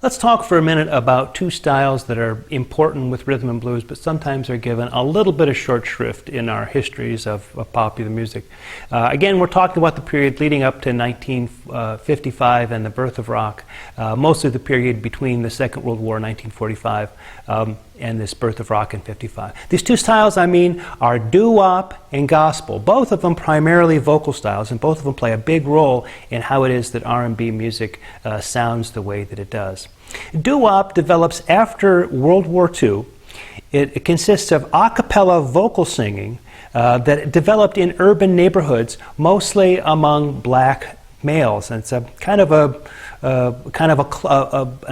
Let's talk for a minute about two styles that are important with rhythm and blues, but sometimes are given a little bit of short shrift in our histories of popular music. Again, we're talking about the period leading up to 1955 and the birth of rock, mostly the period between the Second World War, 1945, and this birth of rock in 55. These two styles, are doo wop and gospel, both of them primarily vocal styles, and both of them play a big role in how it is that R&B music sounds the way that it does. Doo wop develops after World War II. It consists of a cappella vocal singing that developed in urban neighborhoods, mostly among black males. And it's a an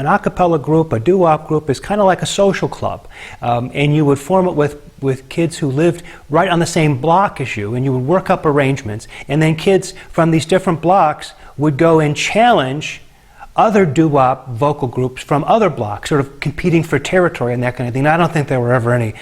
a cappella group. A doo wop group is kind of like a social club, and you would form it with kids who lived right on the same block as you, and you would work up arrangements, and then kids from these different blocks would go and challenge other doo wop vocal groups from other blocks, sort of competing for territory and that kind of thing. Now, I don't think there were ever any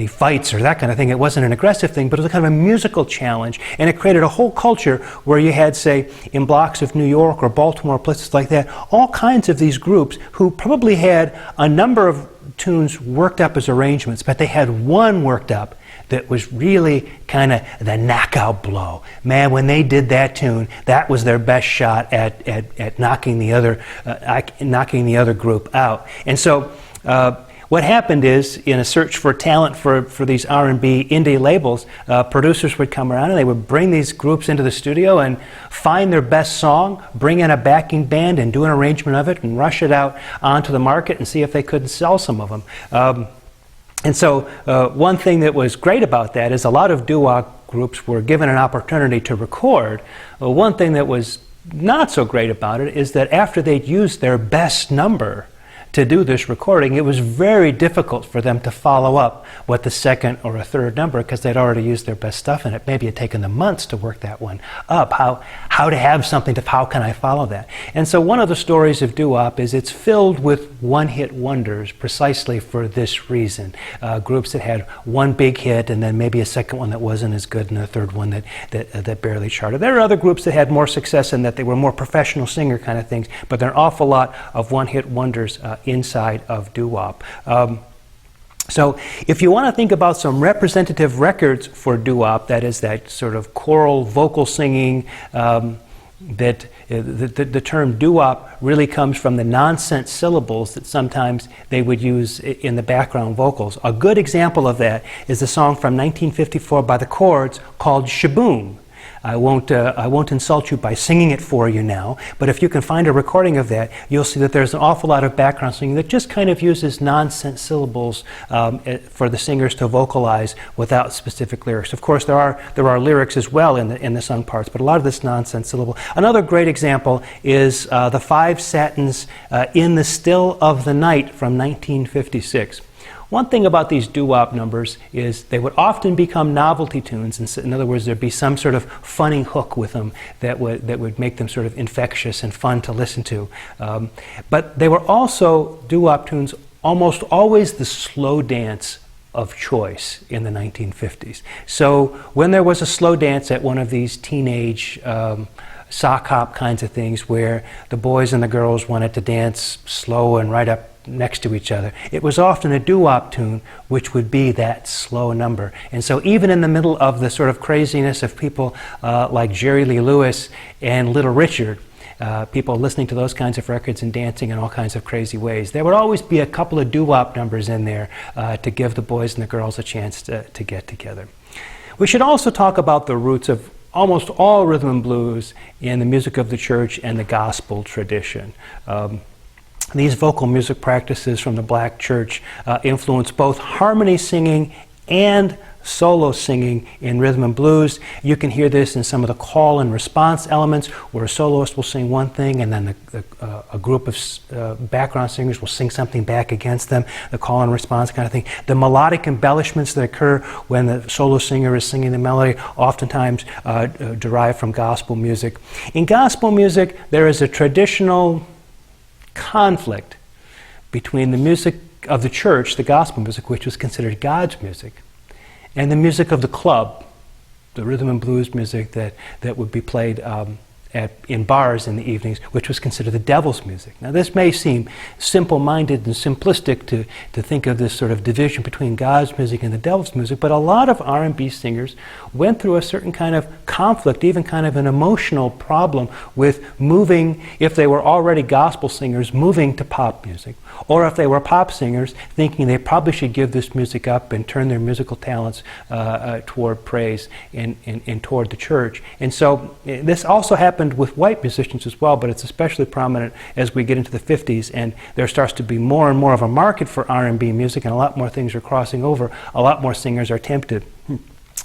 fights or that kind of thing. It wasn't an aggressive thing, but it was kind of a musical challenge, and it created a whole culture where you had, say, in blocks of New York or Baltimore, places like that, all kinds of these groups who probably had a number of tunes worked up as arrangements, but they had one worked up that was really kind of the knockout blow. Man, when they did that tune, that was their best shot at knocking the other group out. And so what happened is, in a search for talent for these R&B indie labels, producers would come around and they would bring these groups into the studio and find their best song, bring in a backing band and do an arrangement of it and rush it out onto the market and see if they couldn't sell some of them. And so one thing that was great about that is a lot of doo wop groups were given an opportunity to record. One thing that was not so great about it is that after they'd used their best number to do this recording, it was very difficult for them to follow up with the second or a third number because they'd already used their best stuff in it. Maybe it had taken them months to work that one up. How to have something to, how can I follow that? And so one of the stories of doo wop is it's filled with one-hit wonders precisely for this reason. Groups that had one big hit and then maybe a second one that wasn't as good and a third one that barely charted. There are other groups that had more success in that they were more professional singer kind of things, but there are an awful lot of one-hit wonders inside of doo wop. So if you want to think about some representative records for doo wop, that is that sort of choral vocal singing, that the term doo wop really comes from the nonsense syllables that sometimes they would use in the background vocals. A good example of that is the song from 1954 by the Chords called Shaboom. I won't insult you by singing it for you now, but if you can find a recording of that, you'll see that there's an awful lot of background singing that just kind of uses nonsense syllables for the singers to vocalize without specific lyrics. Of course, there are lyrics as well in the sung parts, but a lot of this nonsense syllable. Another great example is the Five Satins In the Still of the Night from 1956. One thing about these doo wop numbers is they would often become novelty tunes. In other words, there'd be some sort of funny hook with them that would make them sort of infectious and fun to listen to. But they were also, doo wop tunes, almost always the slow dance of choice in the 1950s. So when there was a slow dance at one of these teenage sock hop kinds of things where the boys and the girls wanted to dance slow and right up next to each other, it was often a doo wop tune which would be that slow number. And so even in the middle of the sort of craziness of people like Jerry Lee Lewis and Little Richard, people listening to those kinds of records and dancing in all kinds of crazy ways, there would always be a couple of doo wop numbers in there to give the boys and the girls a chance to get together. We should also talk about the roots of almost all rhythm and blues in the music of the church and the gospel tradition. These vocal music practices from the black church influence both harmony singing and solo singing in rhythm and blues. You can hear this in some of the call and response elements where a soloist will sing one thing and then a group of background singers will sing something back against them, the call and response kind of thing. The melodic embellishments that occur when the solo singer is singing the melody oftentimes derive from gospel music. In gospel music, there is a traditional conflict between the music of the church, the gospel music, which was considered God's music, and the music of the club, the rhythm and blues music that would be played in bars in the evenings, which was considered the devil's music. Now this may seem simple-minded and simplistic to think of this sort of division between God's music and the devil's music, but a lot of R&B singers went through a certain kind of conflict, even kind of an emotional problem with moving, if they were already gospel singers, moving to pop music, or if they were pop singers, thinking they probably should give this music up and turn their musical talents toward praise and toward the church. And so this also happened with white musicians as well, but it's especially prominent as we get into the 50s, and there starts to be more and more of a market for R&B music, and a lot more things are crossing over. A lot more singers are tempted.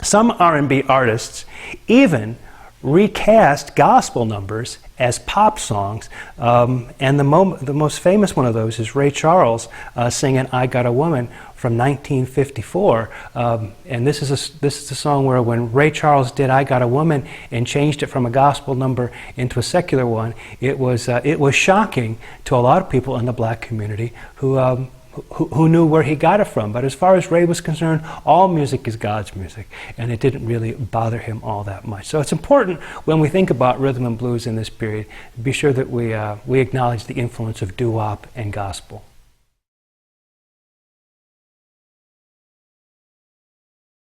Some R&B artists even recast gospel numbers as pop songs, and the most famous one of those is Ray Charles singing "I Got a Woman" from 1954, and this is a song where when Ray Charles did "I Got a Woman" and changed it from a gospel number into a secular one, it was shocking to a lot of people in the black community who knew where he got it from. But as far as Ray was concerned, all music is God's music, and it didn't really bother him all that much. So it's important when we think about rhythm and blues in this period, be sure that we acknowledge the influence of doo-wop and gospel.